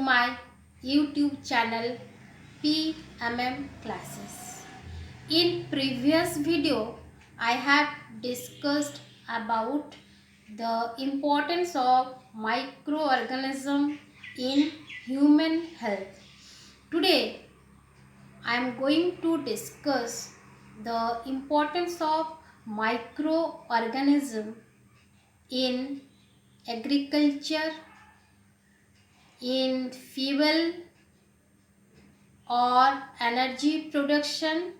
my YouTube channel PMM Classes. In previous video, I have discussed about the importance of microorganism in human health. Today, I am going to discuss the importance of microorganism in agriculture, in fuel or energy production,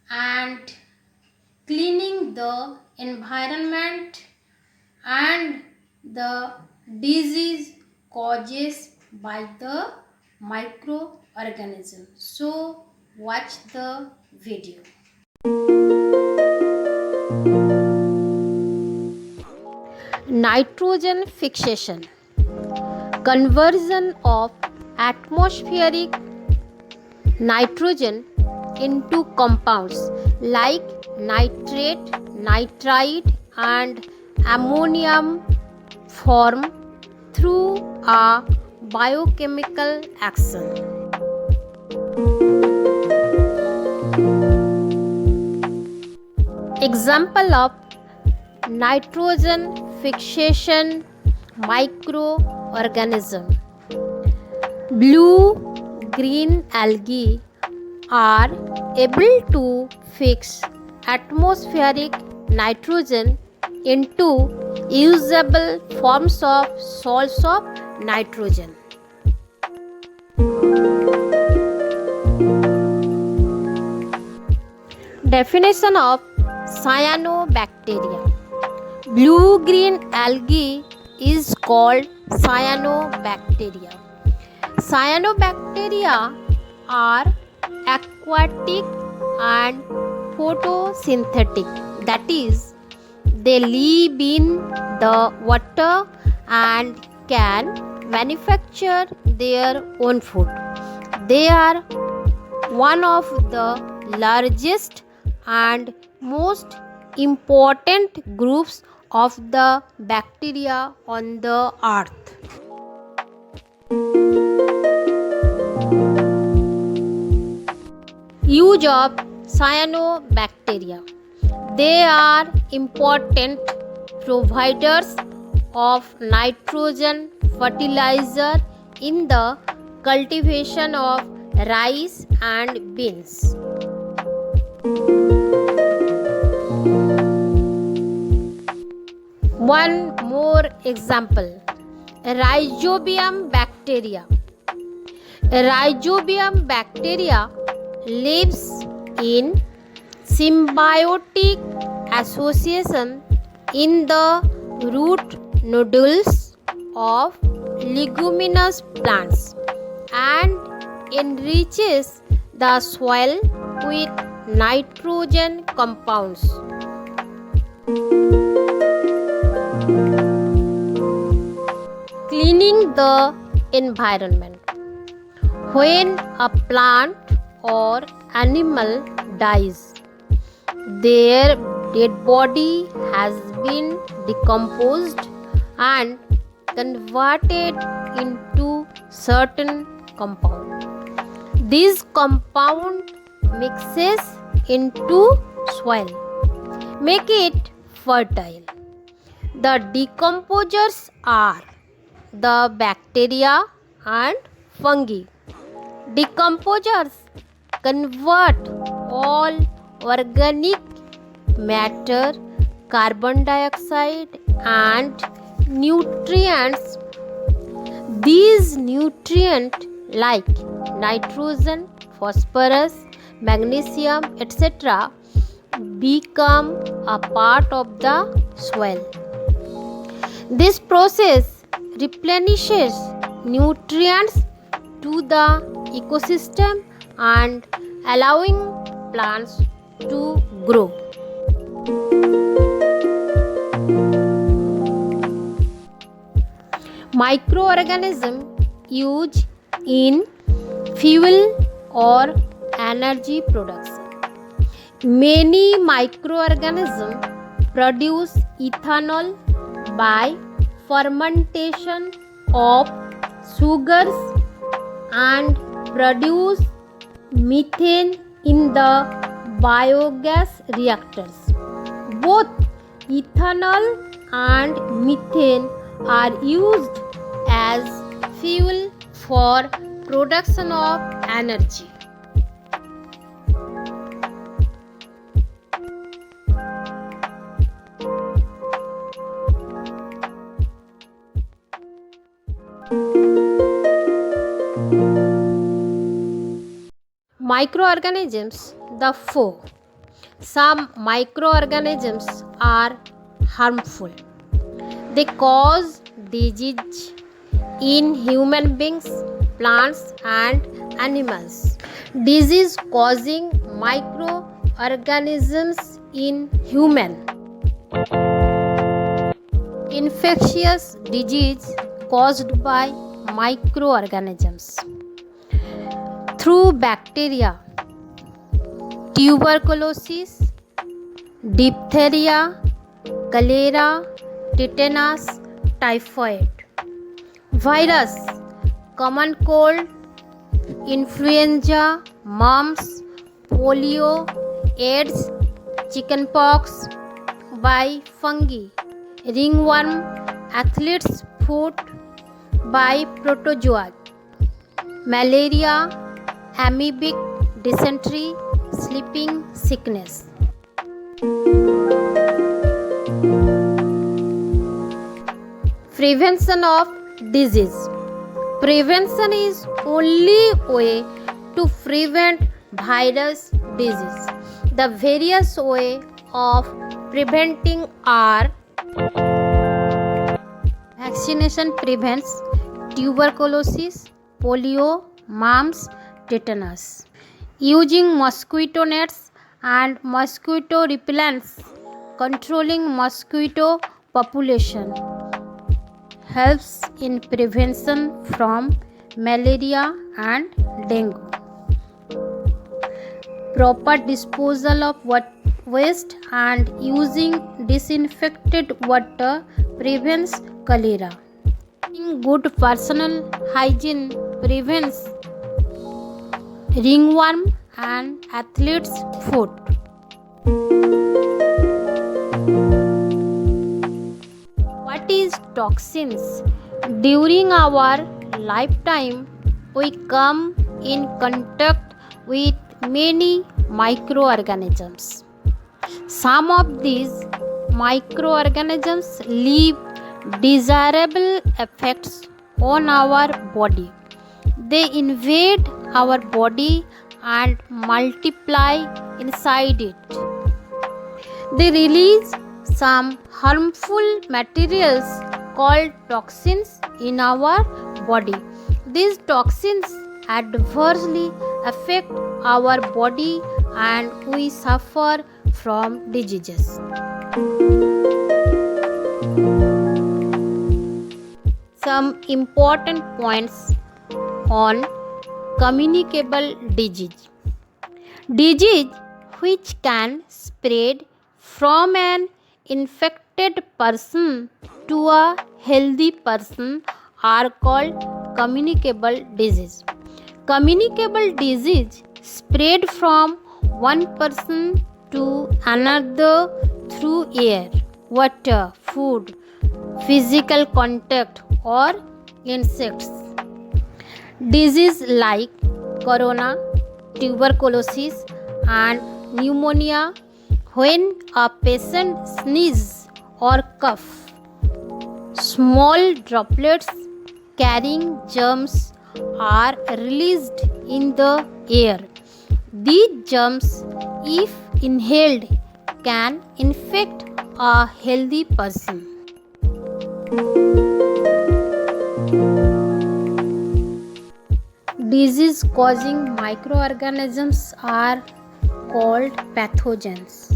and cleaning the environment and the disease causes by the microorganism. So watch the video. Nitrogen fixation, conversion of atmospheric nitrogen into compounds like nitrate, nitrite and ammonium form through a biochemical action. Example of nitrogen fixation microorganism: blue-green algae are able to fix atmospheric nitrogen into usable forms of salts of nitrogen. Definition of cyanobacteria: blue-green algae is called cyanobacteria. Cyanobacteria are aquatic and photosynthetic, that is, they live in the water and can manufacture their own food. They are one of the largest and most important groups of the bacteria on the earth. Use of cyanobacteria: they are important providers of nitrogen fertilizer in the cultivation of rice and beans. One more example: Rhizobium bacteria. Rhizobium bacteria lives in symbiotic association in the root nodules of leguminous plants and enriches the soil with nitrogen compounds. Cleaning the environment: when a plant or animal dies, their dead body has been decomposed and converted into certain compound. This compound mixes into soil, make it fertile. The decomposers are the bacteria and fungi. Decomposers convert all organic matter, carbon dioxide and nutrients. These nutrients like nitrogen, phosphorus, magnesium, etc. become a part of the soil. This process replenishes nutrients to the ecosystem and allowing plants to grow. Microorganism used in fuel or energy production. Many microorganisms produce ethanol by fermentation of sugars and produce methane in the biogas reactors. Both ethanol and methane are used as fuel for production of energy. Microorganisms, the foe. Some microorganisms are harmful. They cause disease in human beings, plants, and animals. Disease causing microorganisms in human. Infectious disease caused by microorganisms through bacteria, tuberculosis, diphtheria, cholera, tetanus, typhoid. Virus, common cold, influenza, mumps, polio, AIDS, chickenpox. By fungi, ringworm, athlete's foot. By protozoa, malaria, amoebic dysentery, sleeping sickness. Prevention of disease. Prevention is only way to prevent virus disease. The various way of preventing are: vaccination prevents tuberculosis, polio, mumps, tetanus. Using mosquito nets and mosquito repellents, controlling mosquito population helps in prevention from malaria and dengue. Proper disposal of waste and using disinfected water prevents cholera. Good personal hygiene prevents ringworm and athlete's foot. What is toxins? During our lifetime, we come in contact with many microorganisms. Some of these microorganisms leave desirable effects on our body. They invade our body and multiply inside it. They release some harmful materials called toxins in our body. These toxins adversely affect our body and we suffer from diseases. Some important points on communicable disease. Disease which can spread from an infected person to a healthy person are called communicable disease. Communicable disease spread from one person to another through air, water, food, physical contact, or insects. Disease like corona, tuberculosis, and pneumonia. When a patient sneezes or coughs, small droplets carrying germs are released in the air. These germs, if inhaled, can infect a healthy person. Disease causing microorganisms are called pathogens.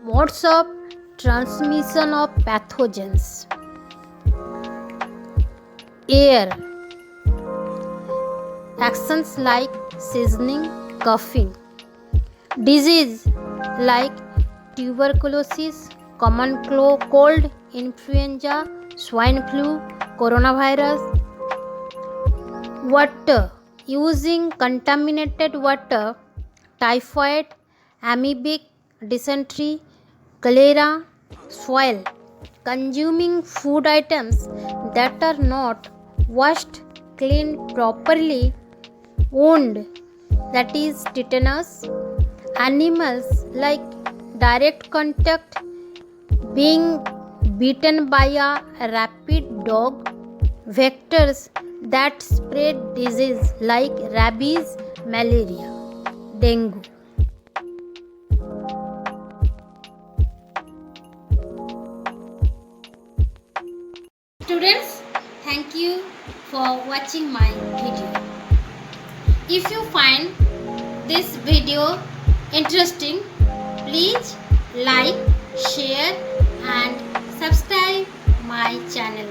Modes of transmission of pathogens. Air. Actions like sneezing, coughing. Disease like tuberculosis, common cold, influenza, swine flu, coronavirus. Water. Using contaminated water, typhoid, amoebic dysentery, cholera. Soil. Consuming food items that are not washed, cleaned properly. Wound, that is tetanus. Animals like direct contact, being bitten by a rabid dog. Vectors that spread disease like rabies, malaria, dengue. Students, thank you for watching my video. If you find this video interesting, please like, share and subscribe my channel.